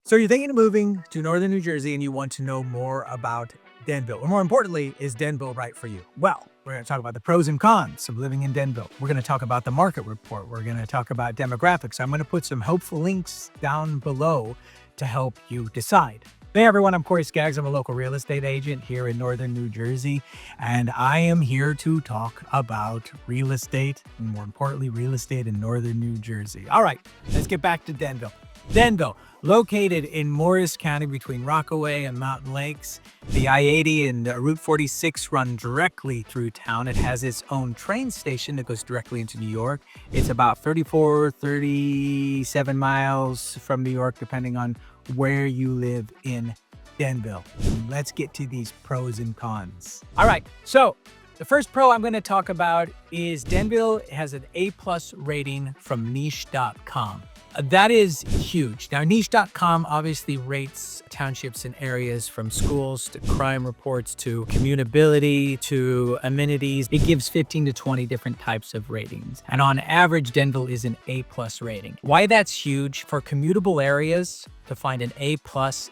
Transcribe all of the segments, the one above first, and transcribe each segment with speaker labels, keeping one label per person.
Speaker 1: So you're thinking of moving to northern New Jersey and you want to know more about Denville, or more importantly, is Denville right for you? Well, we're going to talk about the pros and cons of living in Denville. We're going to talk about the market report. We're going to talk about demographics. I'm going to put some helpful links down below to help you decide. Hey everyone, I'm Corey Skaggs. I'm a local real estate agent here in northern New Jersey, and I am here to talk about real estate, and more importantly, real estate in northern New Jersey. All right, let's get back to Denville. Denville, located in Morris County between Rockaway and Mountain Lakes. The I-80 and Route 46 run directly through town. It has its own train station that goes directly into New York. It's about 37 miles from New York, depending on where you live in Denville. Let's get to these pros and cons. All right, so the first pro I'm going to talk about is Denville has an A+ rating from niche.com. That is huge. Now, niche.com obviously rates townships and areas from schools to crime reports to commutability to amenities. It gives 15 to 20 different types of ratings. And on average, Denville is an A+ rating. Why that's huge? For commutable areas, to find an A+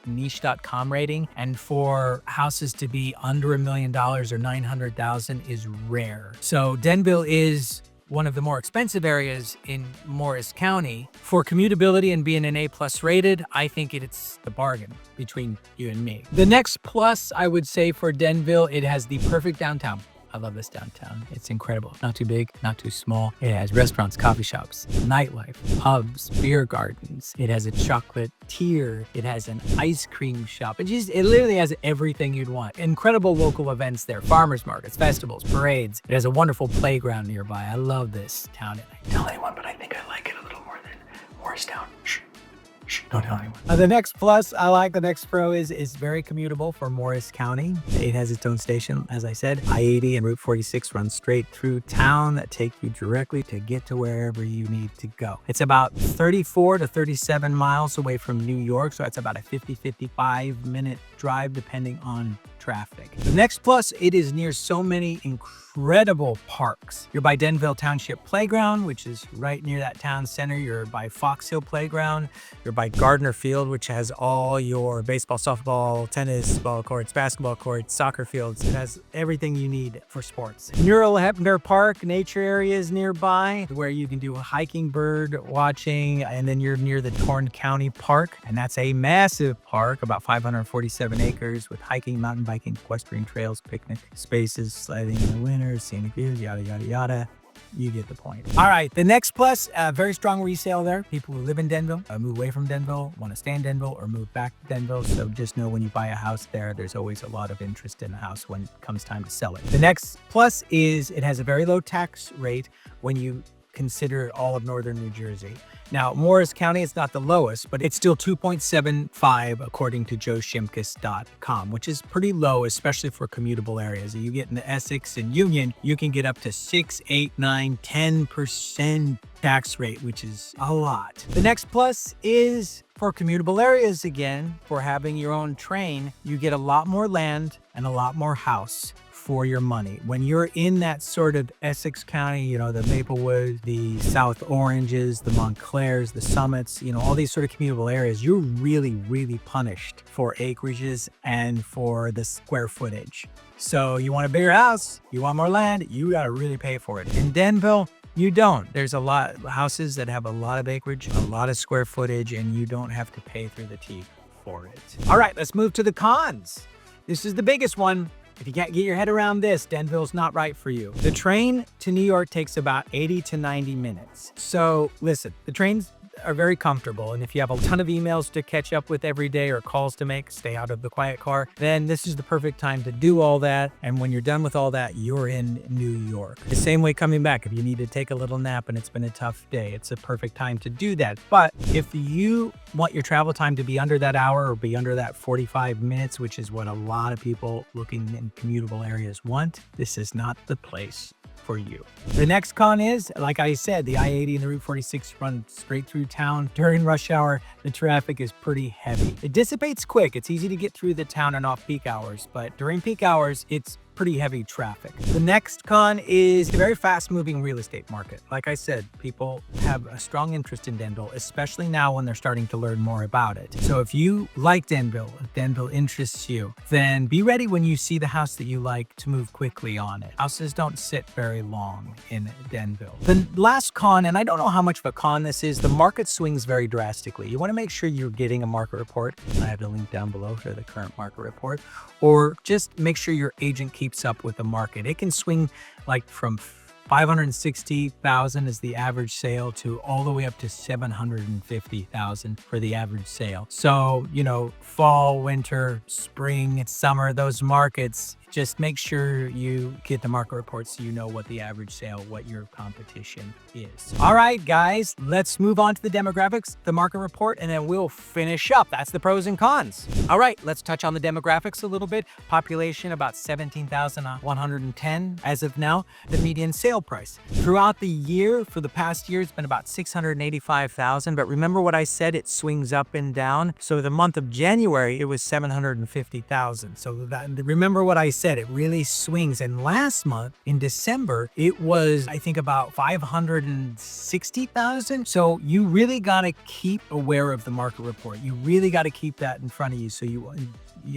Speaker 1: niche.com rating, and for houses to be under $1 million or 900,000 is rare. So Denville is one of the more expensive areas in Morris County. For commutability and being an A+ rated, I think it's the bargain between you and me. The next plus I would say for Denville, it has the perfect downtown. I love this downtown. It's incredible. Not too big, not too small. It has restaurants, coffee shops, nightlife, pubs, beer gardens. It has a chocolate tier. It has an ice cream shop. It literally has everything you'd want. Incredible local events there. Farmers markets, festivals, parades. It has a wonderful playground nearby. I love this town. I don't tell anyone, but I think I like it a little more than Morristown. Shh. Don't tell anyone. The next plus I like, the next pro is very commutable for Morris County. It has its own station, as I said. I-80 and Route 46 run straight through town that take you directly to get to wherever you need to go. It's about 34 to 37 miles away from New York, so that's about a 55 minute drive depending on traffic. The next plus, it is near so many incredible parks. You're by Denville Township Playground, which is right near that town center. You're by Fox Hill Playground. You're by Gardner Field, which has all your baseball, softball, tennis, ball courts, basketball courts, soccer fields. It has everything you need for sports. Neural Hepner Park, nature areas nearby where you can do hiking, bird watching, and then you're near the Torn County Park, and that's a massive park, about 547 acres with hiking, mountain biking, equestrian trails, picnic spaces, sledding in the winter, scenic views, yada, yada, yada. You get the point. All right, the next plus, very strong resale there. People who live in Denville, move away from Denville, want to stay in Denville or move back to Denville. So just know when you buy a house there, there's always a lot of interest in the house when it comes time to sell it. The next plus is it has a very low tax rate when you consider all of northern New Jersey. Now, Morris County is not the lowest, but it's still 2.75 according to joeshimkus.com, which is pretty low, especially for commutable areas. You get into Essex and Union, you can get up to 6, 8, 9, 10% tax rate, which is a lot. The next plus is for commutable areas again, for having your own train, you get a lot more land and a lot more house for your money. When you're in that sort of Essex County, you know, the Maplewood, the South Oranges, the Montclairs, the Summits, you know, all these sort of commutable areas, you're really, really punished for acreages and for the square footage. So you want a bigger house, you want more land, you got to really pay for it. In Denville, you don't. There's a lot of houses that have a lot of acreage, a lot of square footage, and you don't have to pay through the teeth for it. All right, let's move to the cons. This is the biggest one. If you can't get your head around this, Denville's not right for you. The train to New York takes about 80 to 90 minutes. So listen, the trains are very comfortable, and if you have a ton of emails to catch up with every day or calls to make, stay out of the quiet car, then this is the perfect time to do all that. And when you're done with all that, you're in New York. The same way coming back, if you need to take a little nap and it's been a tough day, it's a perfect time to do that. But if you want your travel time to be under that hour or be under that 45 minutes, which is what a lot of people looking in commutable areas want, this is not the place for you. The next con is, like I said, the I-80 and the Route 46 run straight through town. During rush hour, the traffic is pretty heavy. It dissipates quick. It's easy to get through the town in off-peak hours, but during peak hours, it's pretty heavy traffic. The next con is the very fast-moving real estate market. Like I said, people have a strong interest in Denville, especially now when they're starting to learn more about it. So if you like Denville, if Denville interests you, then be ready when you see the house that you like to move quickly on it. Houses don't sit very long in Denville. The last con, and I don't know how much of a con this is, the market swings very drastically. You want to make sure you're getting a market report. I have the link down below for the current market report, or just make sure your agent keeps up with the market. It can swing like from 560,000 is the average sale to all the way up to 750,000 for the average sale. So, you know, fall, winter, spring, summer, those markets, just make sure you get the market report so you know what the average sale, what your competition is. All right, guys, let's move on to the demographics, the market report, and then we'll finish up. That's the pros and cons. All right, let's touch on the demographics a little bit. Population about 17,110 as of now. The median sale price. Throughout the year, for the past year, it's been about 685,000. But remember what I said, it swings up and down. So the month of January, it was 750,000. So remember what I said, it really swings. And last month in December, it was, I think, about 560,000. So you really got to keep aware of the market report. You really got to keep that in front of you so you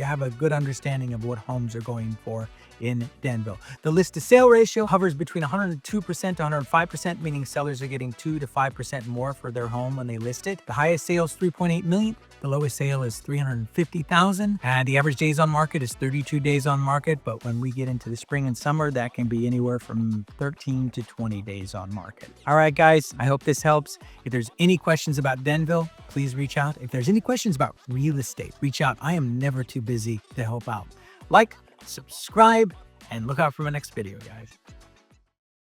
Speaker 1: have a good understanding of what homes are going for in Denville. The list to sale ratio hovers between 102% to 105%, meaning sellers are getting 2 to 5% more for their home when they list it. The highest sale is 3.8 million. The lowest sale is 350,000. And the average days on market is 32 days on market. But when we get into the spring and summer, that can be anywhere from 13 to 20 days on market. All right, guys, I hope this helps. If there's any questions about Denville, please reach out. If there's any questions about real estate, reach out. I am never too busy to help out. Like, subscribe, and look out for my next video, guys.